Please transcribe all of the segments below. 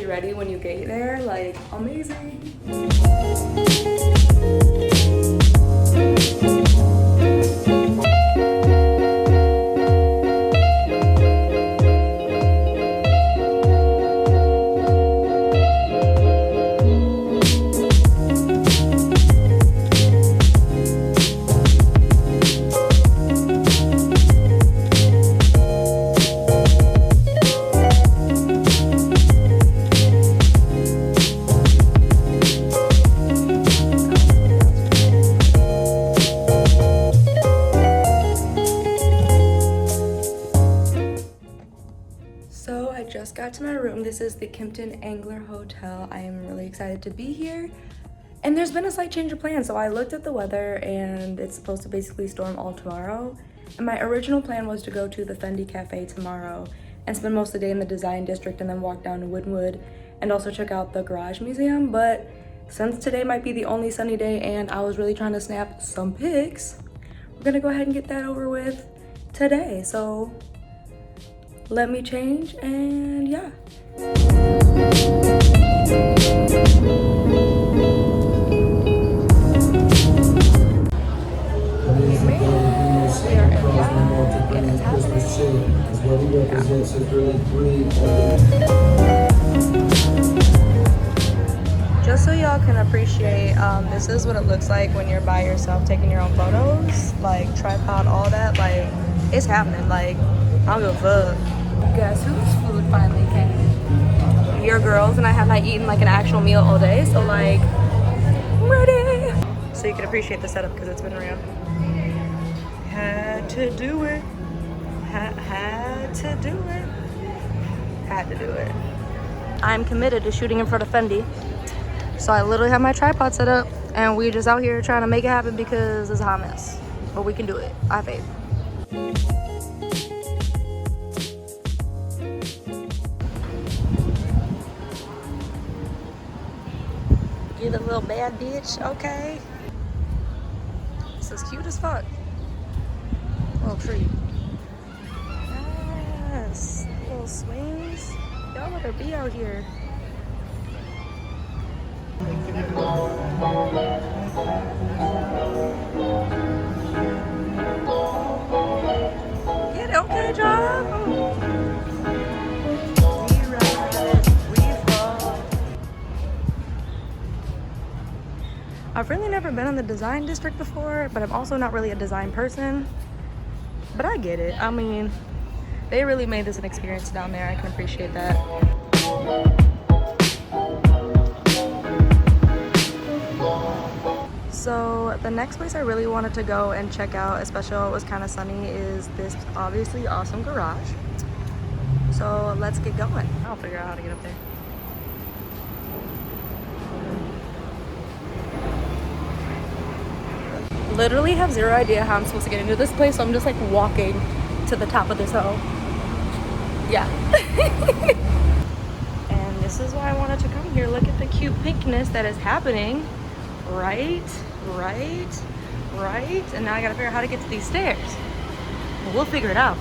actually ready when you get there. Like, amazing. So I just got to my room. This is the Kimpton Angler Hotel. I am really excited to be here. And there's been a slight change of plans. So I looked at the weather and it's supposed to basically storm all tomorrow. And my original plan was to go to the Fendi Café tomorrow and spend most of the day in the design district and then walk down to Wynwood and also check out the garage museum. But since today might be the only sunny day and I was really trying to snap some pics, we're gonna go ahead and get that over with today. So let me change and yeah. Just so y'all can appreciate, this is what it looks like when you're by yourself taking your own photos. Like tripod, all that, like it's happening. Like I don't give a fuck. Guess whose food finally came? Your girls, and I have not eaten like an actual meal all day, so like I'm ready. So you can appreciate the setup because it's been real. Had to do it. Had to do it. Had to do it. I'm committed to shooting in front of Fendi. So I literally have my tripod set up and we just out here trying to make it happen because it's a hot mess. But we can do it. I have faith. You're the little bad bitch, okay? This is cute as fuck. Little tree. Yes, little swings. Y'all better be out here. Get it, okay, job. I've really never been in the design district before, but I'm also not really a design person. But I get it. I mean, they really made this an experience down there. I can appreciate that. So the next place I really wanted to go and check out, especially while it was kind of sunny, is this obviously awesome garage. So let's get going. I'll figure out how to get up there. Literally have zero idea how I'm supposed to get into this place, so I'm just like walking to the top of this hill. Yeah. And this is why I wanted to come here. Look at the cute pinkness that is happening. Right. And now I gotta figure out how to get to these stairs. Well, we'll figure it out.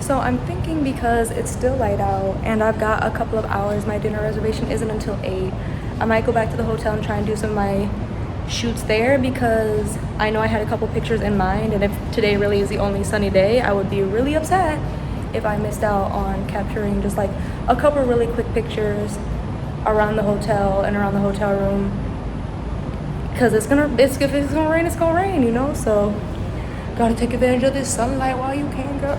So I'm thinking because it's still light out and I've got a couple of hours, my dinner reservation isn't until 8. I might go back to the hotel and try and do some of my shoots there because I know I had a couple pictures in mind, and if today really is the only sunny day, I would be really upset if I missed out on capturing just like a couple really quick pictures around the hotel and around the hotel room, because if it's gonna rain, it's gonna rain, you know. So gotta take advantage of this sunlight while you can, girl.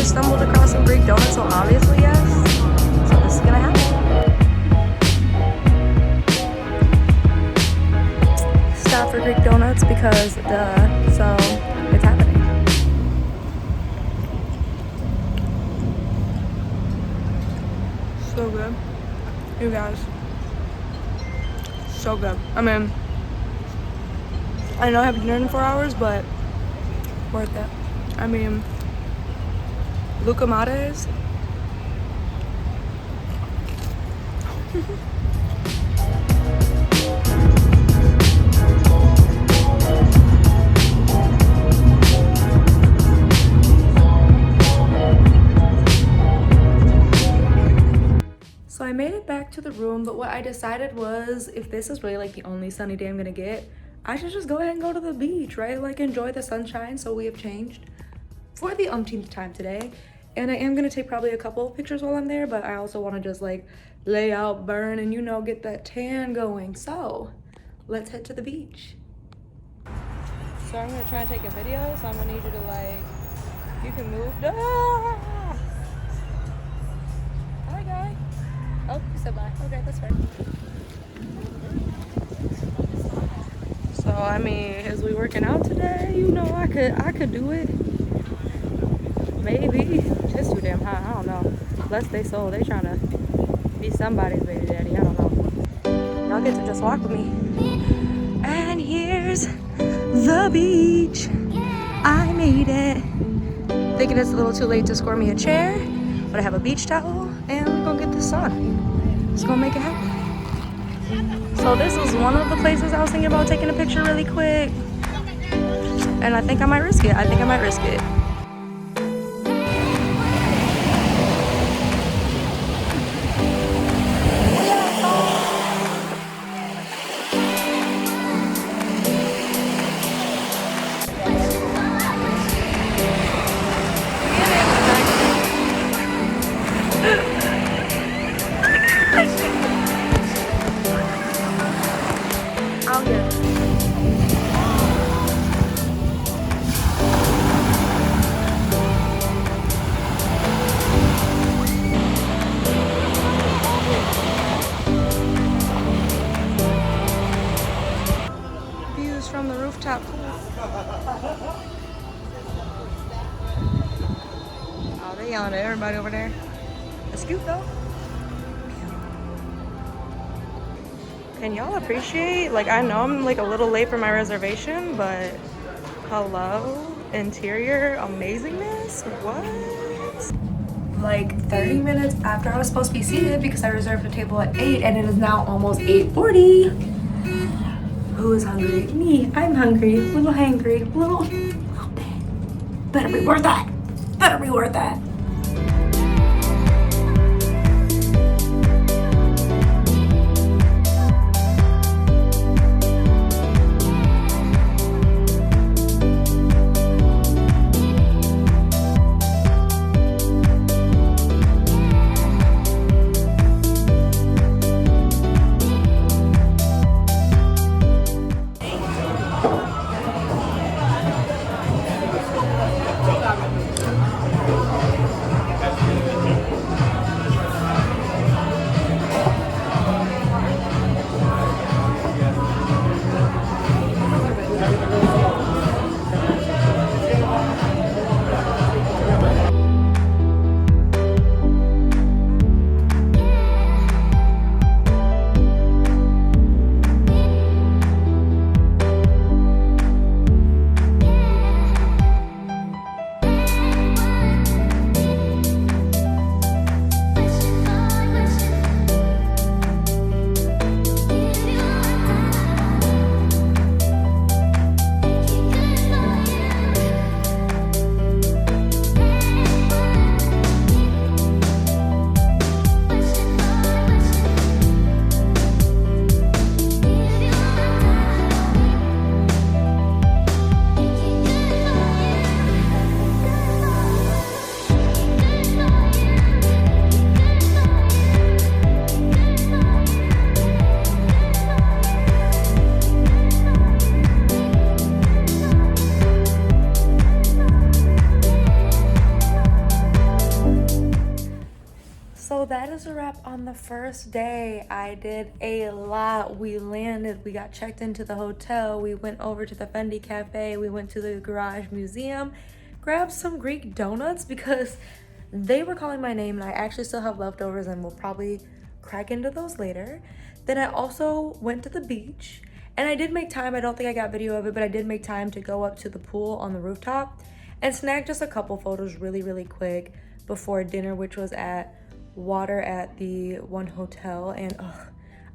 Stumbled across some Greek donuts, so obviously yes. So this is gonna happen. Stop for Greek donuts because duh. So it's happening. So good, you guys. So good. I mean, I know I have dinner in 4 hours, but worth it. I mean, Luca Mares. back to the room, but what I decided was if this is really like the only sunny day I'm gonna get, I should just go ahead and go to the beach, right? Like enjoy the sunshine. So we have changed for the umpteenth time today. And I am gonna take probably a couple of pictures while I'm there, but I also wanna just like lay out, burn, and you know, get that tan going. So let's head to the beach. So I'm gonna try and take a video, so I'm gonna need you to like, you can move. Ah! Hi, guy. Oh, you said bye. Okay, that's fair. So I mean, is we working out today? You know, I could do it. Maybe. It's too damn hot. I don't know. Bless they soul. They trying to be somebody's baby daddy. I don't know. Y'all get to just walk with me. And here's the beach. I made it. Thinking it's a little too late to score me a chair, but I have a beach towel and we're gonna get the sun. Just gonna make it happen. So this was one of the places I was thinking about taking a picture really quick. And I think I might risk it. Out here. Views from the rooftop pool. Oh, they yelling at everybody over there. It's cute though. Can y'all appreciate, like, I know I'm like a little late for my reservation, but hello, interior amazingness. What? Like 30 minutes after I was supposed to be seated because I reserved a table at 8 and it is now almost 8:40. Who is hungry? Me. I'm hungry. A little hangry. A little bit. Better be worth that. Better be worth that. That is a wrap on the first day. I did a lot. We landed, we got checked into the hotel, we went over to the Fendi Café, we went to the Garage Museum, grabbed some Greek donuts because they were calling my name and I actually still have leftovers and we'll probably crack into those later. Then I also went to the beach and I did make time, I don't think I got video of it, but I did make time to go up to the pool on the rooftop and snag just a couple photos really quick before dinner, which was at Water at the one hotel. And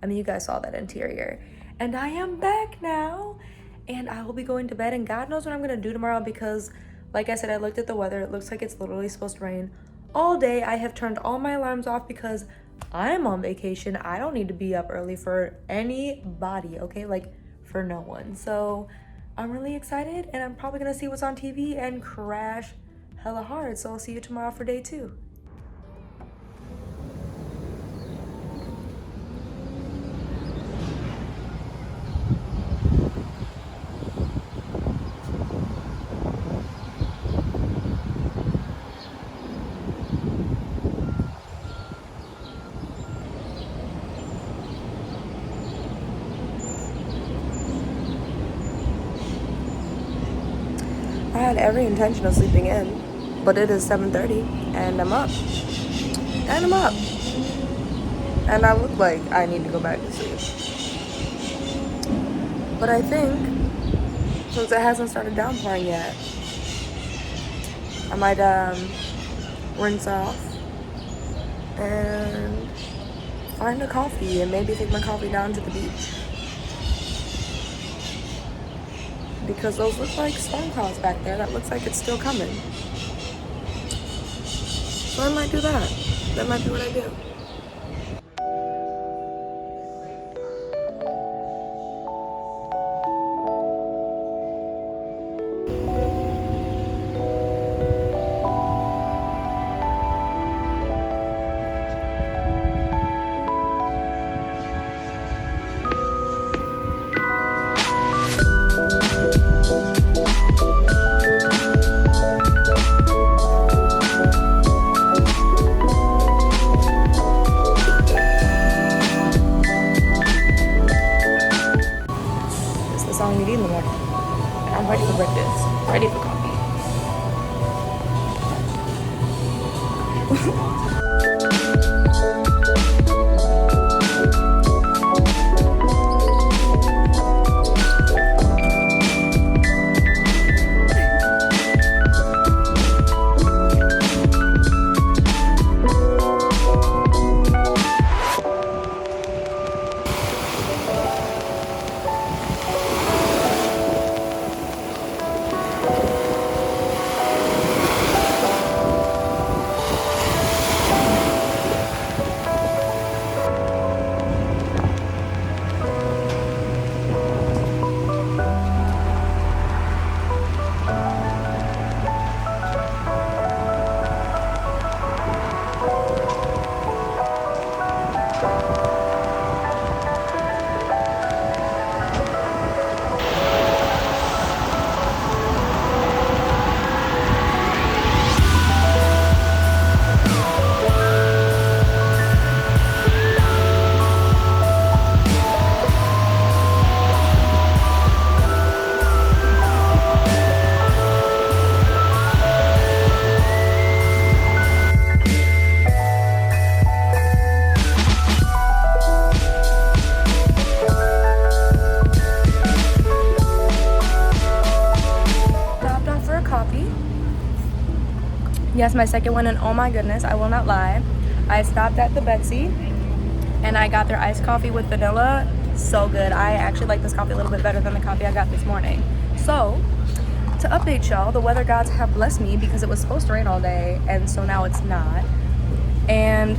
I mean, you guys saw that interior. And I am back now and I will be going to bed and God knows what I'm gonna do tomorrow because like I said, I looked at the weather. It looks like it's literally supposed to rain all day. I have turned all my alarms off because I'm on vacation. I don't need to be up early for anybody, okay? Like, for no one. So I'm really excited, and I'm probably gonna see what's on TV and crash hella hard. So I'll see you tomorrow for day 2. I had every intention of sleeping in, but it is 7:30 and I'm up. And I'm up. And I look like I need to go back to sleep. But I think, since it hasn't started downpouring yet, I might rinse off and find a coffee and maybe take my coffee down to the beach. Because those look like storm clouds back there. That looks like it's still coming. So I might do that. That might be what I do. Song you need in the morning. I'm ready for breakfast. Ready for coffee. Yes, my second one, and oh my goodness, I will not lie. I stopped at the Betsy and I got their iced coffee with vanilla. So good. I actually like this coffee a little bit better than the coffee I got this morning. So, to update y'all, the weather gods have blessed me because it was supposed to rain all day, and so now it's not. And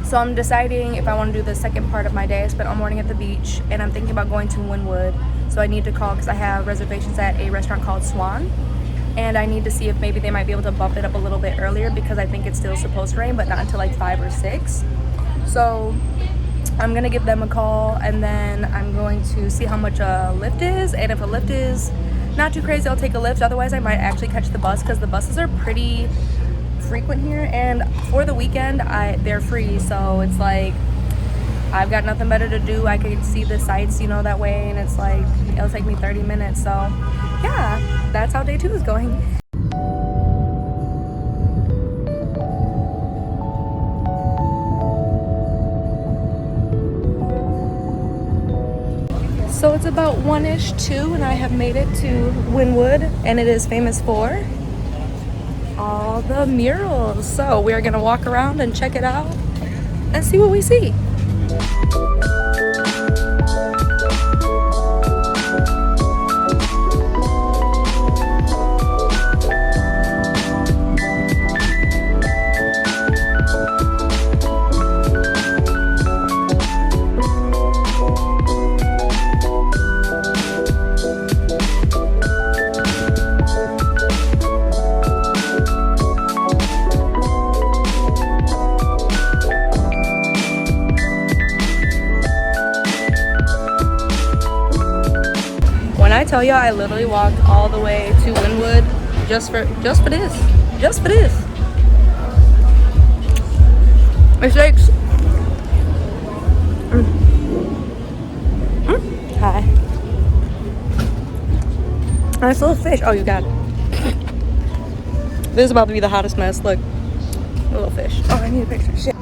so I'm deciding if I want to do the second part of my day. I spent all morning at the beach, and I'm thinking about going to Wynwood. So I need to call because I have reservations at a restaurant called Swan. And I need to see if maybe they might be able to bump it up a little bit earlier because I think it's still supposed to rain, but not until like 5 or 6. So I'm gonna give them a call, and then I'm going to see how much a lift is. And if a lift is not too crazy, I'll take a lift. Otherwise, I might actually catch the bus because the buses are pretty frequent here. And for the weekend, they're free. So it's like, I've got nothing better to do. I could see the sights, you know, that way. And it's like, it'll take me 30 minutes. So yeah, that's how day 2 is going. So it's about 1-ish, 2, and I have made it to Wynwood, and it is famous for all the murals. So we're gonna walk around and check it out and see what we see. tell y'all I literally walked all the way to Wynwood just for this. Just for this. Mistakes. Hi. Nice little fish. Oh, you got it. This is about to be the hottest mess. Look. A little fish. Oh, I need a picture. Shit.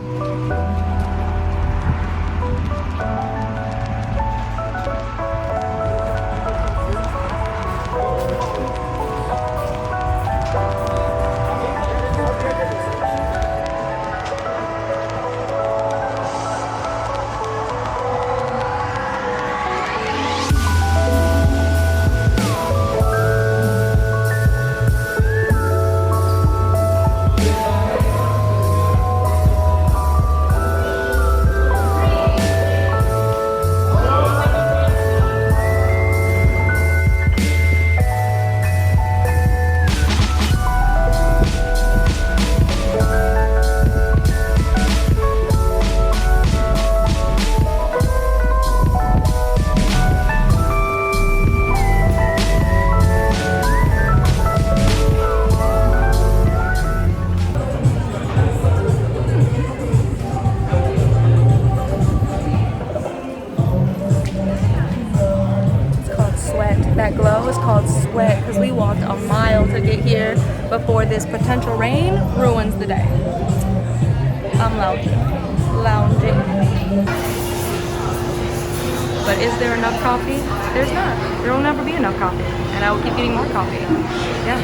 That glow is called sweat because we walked a mile to get here before this potential rain ruins the day. I'm lounging. But is there enough coffee? There's not. There will never be enough coffee, and I will keep getting more coffee. Yes.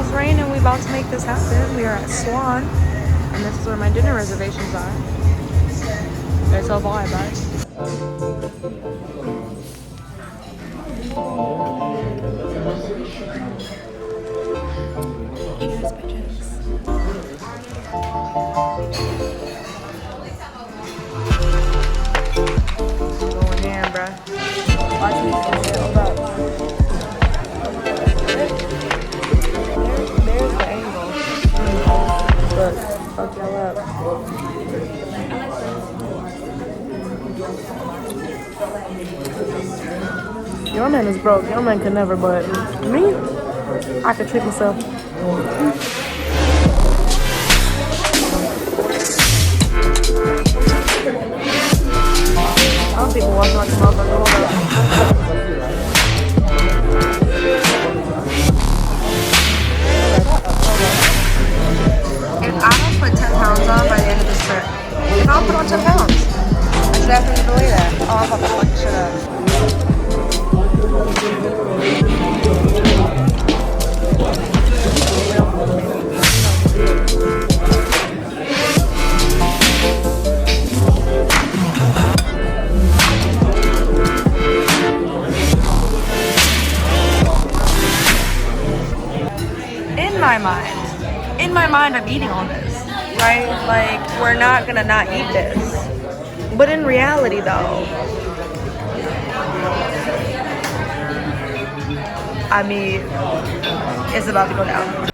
It's raining. We about to make this happen. We are at Swan, and this is where my dinner reservations are. They're so far, but cheers, bitches. Going in, bruh. Watch me do shit. Hold up. There's the angle. Look, fuck y'all up. Your man is broke. Your man could never, but me, I could treat myself. Some people walking like a motherfucker. Hold up. If I don't put 10 pounds on by the end of this trip, if I don't put on 10 pounds, I should definitely believe that. Oh, I'm about to fuck this shit up. In my mind, I'm eating all this, right? Like, we're not gonna not eat this. But in reality, though, I mean, it's about to go down.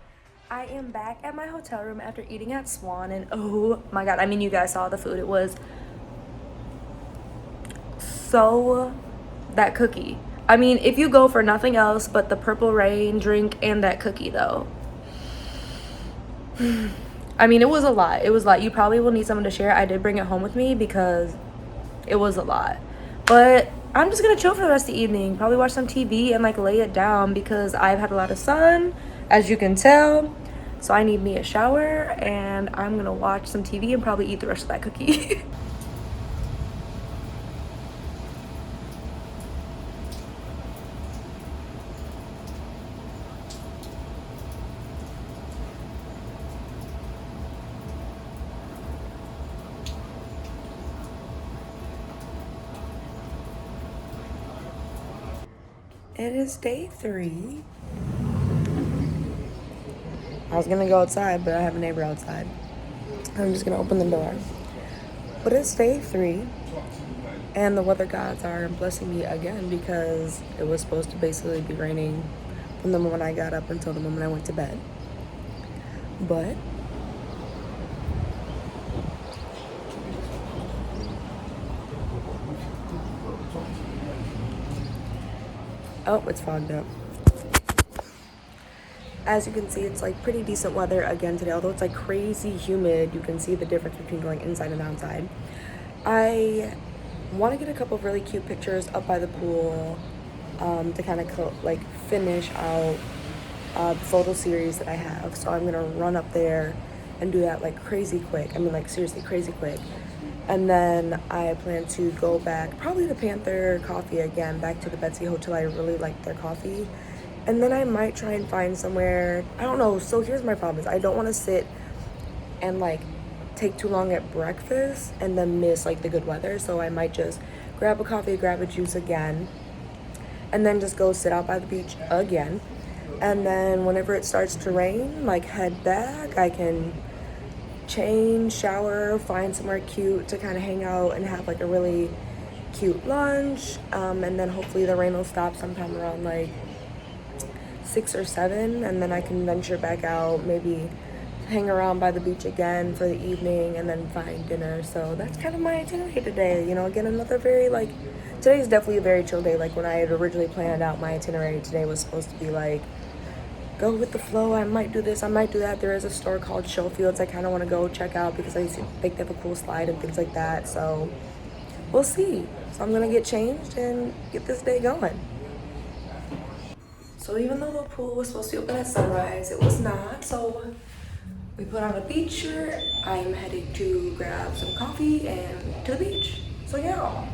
I am back at my hotel room after eating at Swan, and oh my god, I mean, you guys saw the food. It was so that cookie. I mean, if you go for nothing else but the Purple Rain drink and that cookie, though. I mean, it was a lot. It was like, you probably will need someone to share. I did bring it home with me because it was a lot. But I'm just gonna chill for the rest of the evening. Probably watch some TV and like lay it down because I've had a lot of sun, as you can tell. So I need me a shower and I'm gonna watch some TV and probably eat the rest of that cookie. It is day 3. I was gonna go outside, but I have a neighbor outside. I'm just gonna open the door. But it's day 3. And the weather gods are blessing me again because it was supposed to basically be raining from the moment I got up until the moment I went to bed. But oh, it's fogged up. As you can see, it's like pretty decent weather again today, although it's like crazy humid. You can see the difference between going inside and outside. I want to get a couple of really cute pictures up by the pool to kind of like finish out the photo series that I have. So I'm gonna run up there and do that like crazy quick. I mean, like seriously crazy quick. And then I plan to go back, probably to Panther Coffee again, back to the Betsy Hotel. I really like their coffee. And then I might try and find somewhere, I don't know. So here's my problem is I don't want to sit and like take too long at breakfast and then miss like the good weather. So I might just grab a coffee, grab a juice again, and then just go sit out by the beach again. And then whenever it starts to rain, like head back. I can change, shower, find somewhere cute to kind of hang out and have like a really cute lunch. And then hopefully the rain will stop sometime around like 6 or 7, and then I can venture back out, maybe hang around by the beach again for the evening, and then find dinner. So that's kind of my itinerary today. You know, again, another very like, today is definitely a very chill day. Like when I had originally planned out my itinerary, today was supposed to be like, go with the flow. I might do this, I might do that. There is a store called Showfields I kind of want to go check out because I think they have a cool slide and things like that. So we'll see. So I'm gonna get changed and get this day going. So even though the pool was supposed to open at sunrise, it was not. So we put on a beach shirt. I'm headed to grab some coffee and to the beach. So yeah.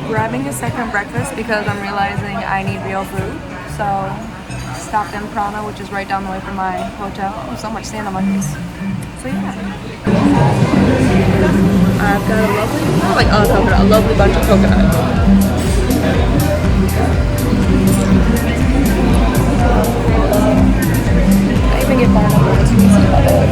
Grabbing a second breakfast because I'm realizing I need real food. So stopped in Prana, which is right down the way from my hotel. Oh, so much sand on my face. So yeah. I've got a lovely, not like a coconut, a lovely bunch of coconut. I even get far enough as you can see my belly.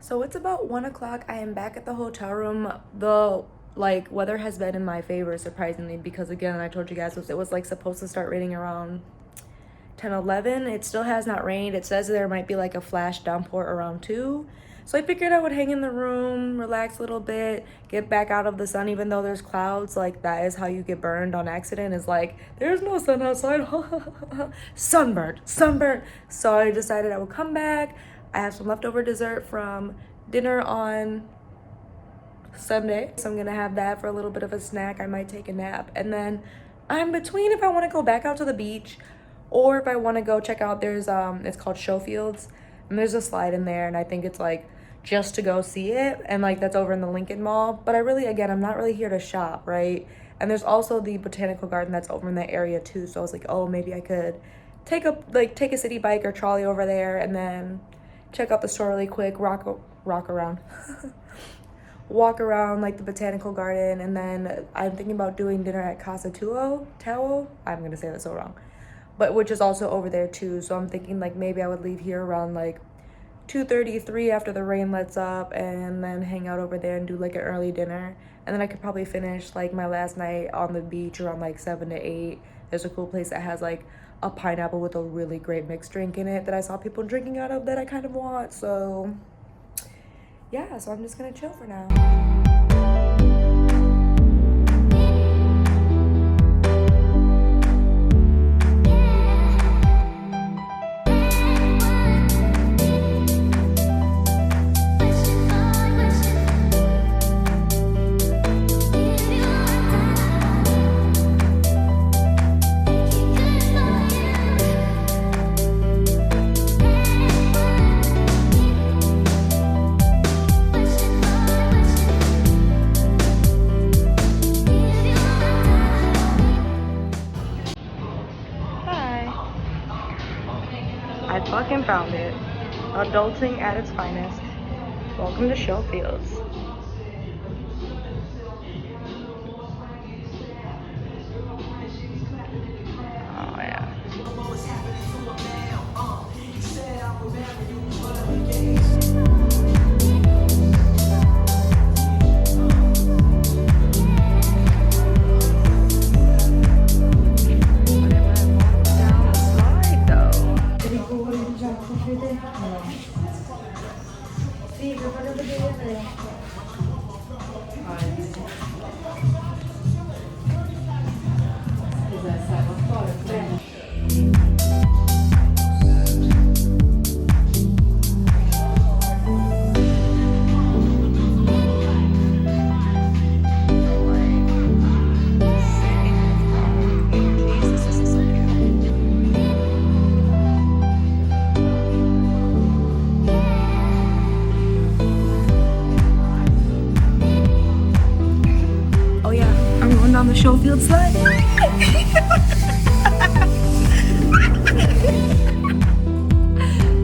So it's about 1 o'clock. I am back at the hotel room. The like weather has been in my favor surprisingly because again, I told you guys it was like supposed to start raining around 10-11. It still has not rained. It says there might be like a flash downpour around 2. So I figured I would hang in the room, relax a little bit, get back out of the sun even though there's clouds. Like that is how you get burned on accident, is like there's no sun outside. sunburned. So I decided I would come back. I have some leftover dessert from dinner on Sunday, so I'm gonna have that for a little bit of a snack. I might take a nap, and then I'm between if I want to go back out to the beach or if I want to go check out, there's it's called Showfields, and there's a slide in there, and I think it's like just to go see it, and like that's over in the Lincoln Mall. But I really, again, I'm not really here to shop, right? And there's also the botanical garden that's over in that area too, so I was like, oh, maybe I could take a city bike or trolley over there and then check out the store really quick, rock around walk around like the botanical garden, and then I'm thinking about doing dinner at Casa Tao. I'm gonna say that so wrong, but which is also over there too. So I'm thinking like maybe I would leave here around like 2:33 after the rain lets up, and then hang out over there and do like an early dinner, and then I could probably finish like my last night on the beach around like 7 to 8. There's a cool place that has like a pineapple with a really great mixed drink in it that I saw people drinking out of that I kind of want. So yeah, so I'm just gonna chill for now. I fucking found it. Adulting at its finest. Welcome to Showfields. Oh yeah. On the Showfield slide.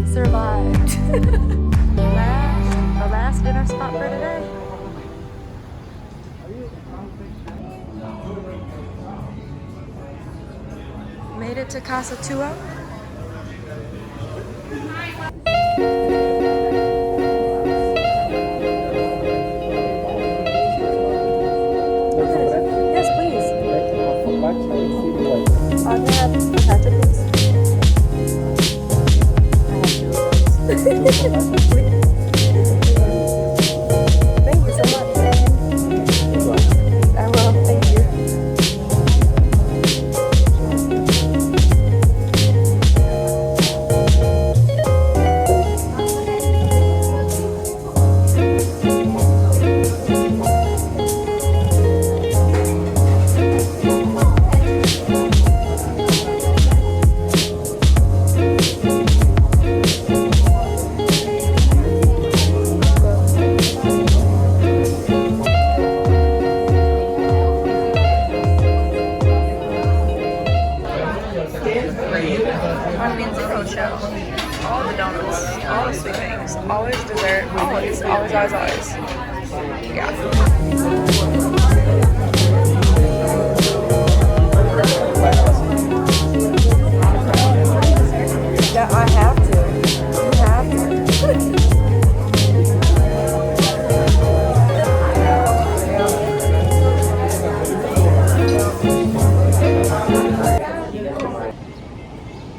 Survived. The last dinner spot for today. Made it to Casa Tua. Thank you so much. I will, thank you. All the donuts, all the sweet things, always dessert, always. Yeah. Yeah, I have to. You have to.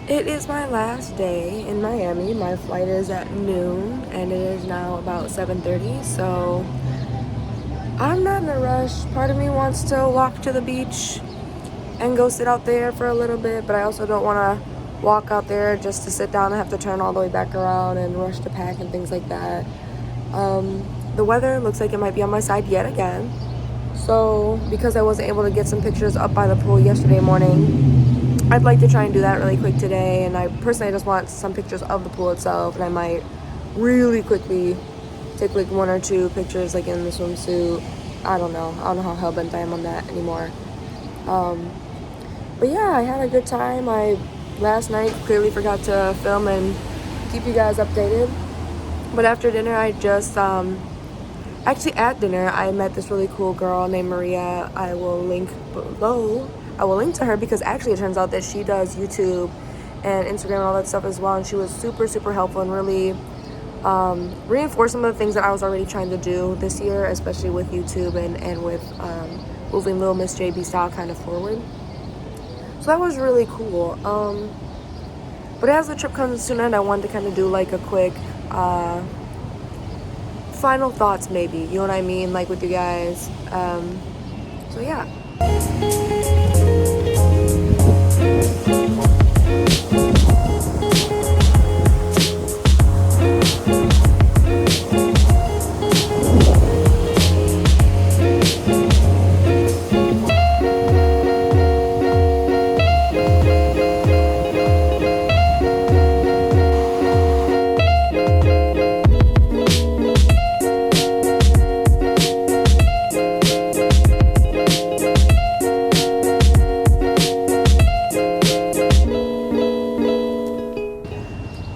It is my last day in Miami. My flight is at noon and it is now about 7:30, so I'm not in a rush. Part of me wants to walk to the beach and go sit out there for a little bit, but I also don't want to walk out there just to sit down and have to turn all the way back around and rush to pack and things like that. The weather looks like it might be on my side yet again. So because I wasn't able to get some pictures up by the pool yesterday morning, I'd like to try and do that really quick today. And I personally just want some pictures of the pool itself, and I might really quickly take like 1 or 2 pictures like in the swimsuit. I don't know how hell-bent I am on that anymore. But yeah, I had a good time. I last night clearly forgot to film and keep you guys updated. But after dinner, I just actually at dinner I met this really cool girl named Maria. I will link below. I will link to her because actually it turns out that she does YouTube and Instagram and all that stuff as well, and she was super helpful and really reinforced some of the things that I was already trying to do this year, especially with YouTube and with moving Little Miss JB style kind of forward. So that was really cool. But as the trip comes to an end, I wanted to kind of do like a quick final thoughts maybe, you know what I mean, like with you guys. So yeah.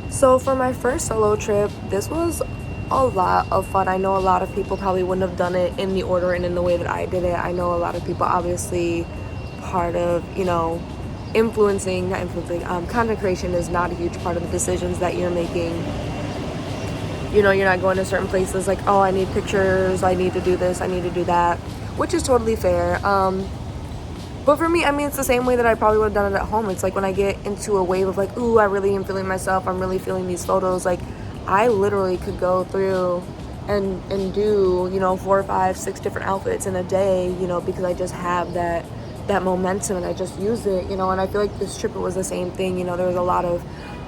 So for my first solo trip, this was a lot of fun. I know a lot of people probably wouldn't have done it in the order and in the way that I did it. I know a lot of people, obviously, part of, not influencing, content creation is not a huge part of the decisions that you're making. You're not going to certain places like, oh, I need pictures, I need to do this, I need to do that, which is totally fair. But for me, it's the same way that I probably would have done it at home. It's like when I get into a wave of like, ooh, I really am feeling myself, I'm really feeling these photos, like I literally could go through and do, 4, 5, 6 different outfits in a day, because I just have that momentum and I just use it, and I feel like this trip, it was the same thing. There was a lot of,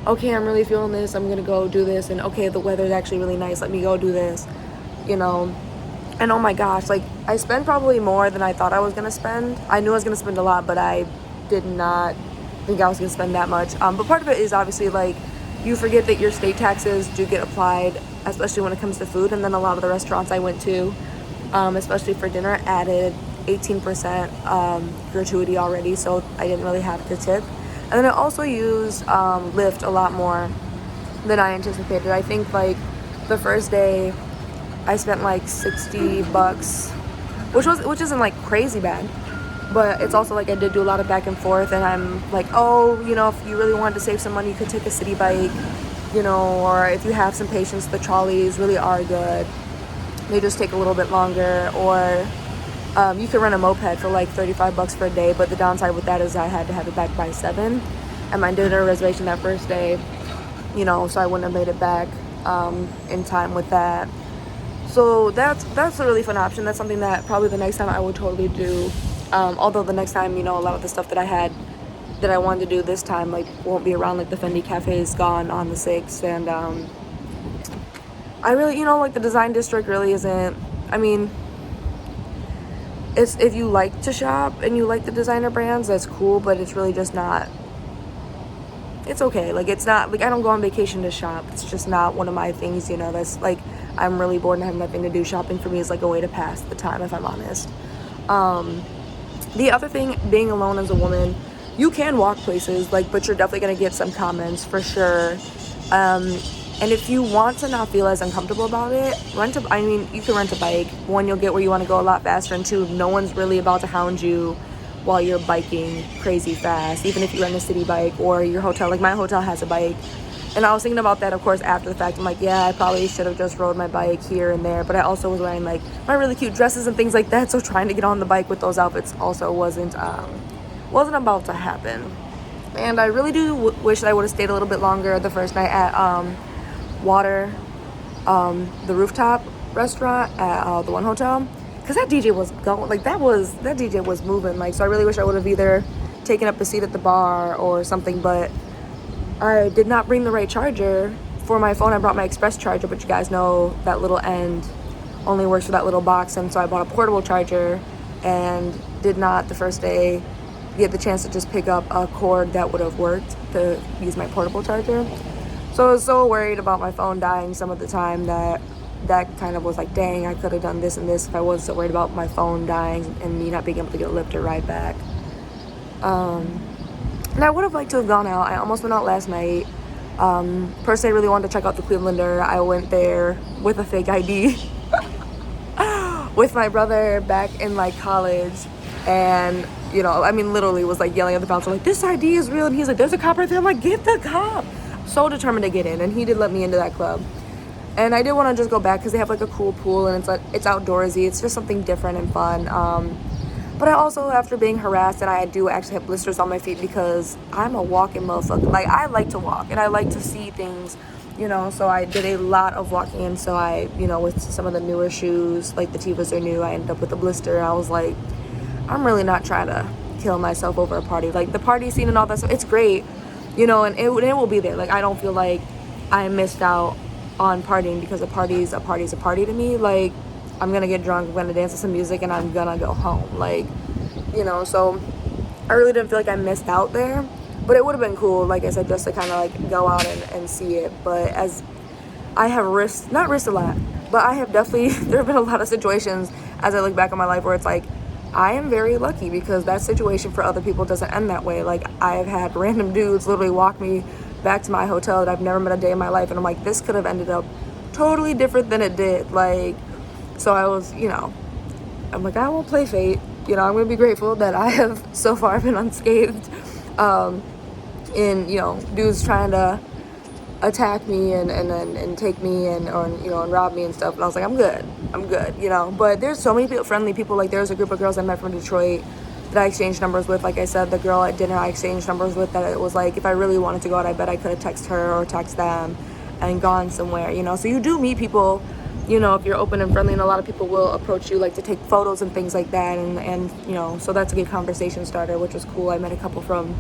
okay, I'm really feeling this, I'm gonna go do this, and okay, the weather's actually really nice, let me go do this, And oh my gosh, like I spent probably more than I thought I was gonna spend. I knew I was gonna spend a lot, but I did not think I was gonna spend that much. But part of it is obviously like you forget that your state taxes do get applied, especially when it comes to food. And then a lot of the restaurants I went to, especially for dinner, added 18% gratuity already, so I didn't really have to tip. And then I also used Lyft a lot more than I anticipated. I think like the first day I spent like $60, which isn't like crazy bad, but it's also like I did do a lot of back and forth, and I'm like, oh, if you really wanted to save some money, you could take a city bike, or if you have some patience, the trolleys really are good. They just take a little bit longer, or you could rent a moped for like $35 for a day, but the downside with that is I had to have it back by 7, and my dinner reservation that first day, so I wouldn't have made it back in time with that. So that's a really fun option. That's something that probably the next time I would totally do. Although the next time, a lot of the stuff that I wanted to do this time, like, won't be around. Like the Fendi Café is gone on the 6th, and I really, like the design district really isn't. It's, if you like to shop and you like the designer brands, that's cool, but it's really just not. It's okay. Like, it's not like I don't go on vacation to shop. It's just not one of my things. That's like, I'm really bored and have nothing to do. Shopping for me is like a way to pass the time, if I'm honest. The other thing, being alone as a woman, you can walk places, but you're definitely going to get some comments for sure. And if you want to not feel as uncomfortable about it, you can rent a bike. 1, you'll get where you want to go a lot faster, and 2, no one's really about to hound you while you're biking crazy fast, even if you rent a city bike or your hotel. Like my hotel has a bike. And I was thinking about that, of course, after the fact. I'm like, yeah, I probably should have just rode my bike here and there. But I also was wearing, like, my really cute dresses and things like that. So trying to get on the bike with those outfits also wasn't about to happen. And I really do wish that I would have stayed a little bit longer the first night at Water, the rooftop restaurant at the One Hotel. Because that DJ was going, like, that DJ was moving. Like, so I really wish I would have either taken up a seat at the bar or something. But I did not bring the right charger for my phone. I brought my express charger, but you guys know that little end only works for that little box, and so I bought a portable charger and did not the first day get the chance to just pick up a cord that would have worked to use my portable charger. So I was so worried about my phone dying some of the time that kind of was like, dang, I could have done this and this if I wasn't so worried about my phone dying and me not being able to get a lift or ride back. And I would have liked to have gone out. I almost went out last night. Personally, I really wanted to check out the Clevelander. I went there with a fake ID with my brother back in like college, and you know, I mean, literally was like yelling at the bouncer like, this ID is real, and he's like, there's a cop right there. I'm like, get the cop. So determined to get in, and he did let me into that club. And I did want to just go back because they have like a cool pool, and it's outdoorsy. It's just something different and fun. But I also, after being harassed, and I do actually have blisters on my feet because I'm a walking motherfucker. Like, I like to walk and I like to see things, you know, so I did a lot of walking. And so I, you know, with some of the newer shoes, like the Tevas are new, I ended up with a blister. And I was like, I'm really not trying to kill myself over a party. Like, the party scene and all that stuff, it's great, you know, and it will be there. Like, I don't feel like I missed out on partying because a party's a party to me. Like, I'm gonna get drunk, I'm gonna dance to some music, and I'm gonna go home. Like, you know, so I really didn't feel like I missed out there. But it would have been cool, like I said, just to kind of like go out and see it. But as I have not risked a lot, but I have definitely, there have been a lot of situations as I look back on my life where it's like, I am very lucky because that situation for other people doesn't end that way. Like, I've had random dudes literally walk me back to my hotel that I've never met a day in my life, and I'm like, this could have ended up totally different than it did. Like, so I was, you know, I'm like, I won't play fate. You know, I'm going to be grateful that I have so far been unscathed in, you know, dudes trying to attack me and take me and rob me and stuff. And I was like, I'm good, you know. But there's so many friendly people. Like, there's a group of girls I met from Detroit that I exchanged numbers with. Like I said, the girl at dinner I exchanged numbers with, that it was like, if I really wanted to go out, I bet I could have texted her or text them and gone somewhere, you know. So you do meet people, you know, if you're open and friendly, and a lot of people will approach you like to take photos and things like that, and you know, so that's a good conversation starter, which was cool. I met a couple from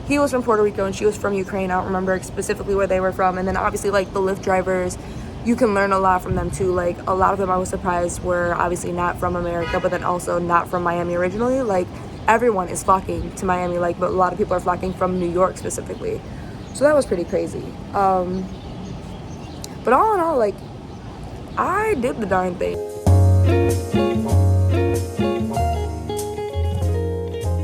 he was from Puerto Rico and she was from Ukraine. I don't remember specifically where they were from. And then obviously, like, the Lyft drivers, you can learn a lot from them too. Like, a lot of them I was surprised were obviously not from America, but then also not from Miami originally. Like, everyone is flocking to Miami, like, but a lot of people are flocking from New York specifically. So that was pretty crazy. But all in all, like, I did the darn thing.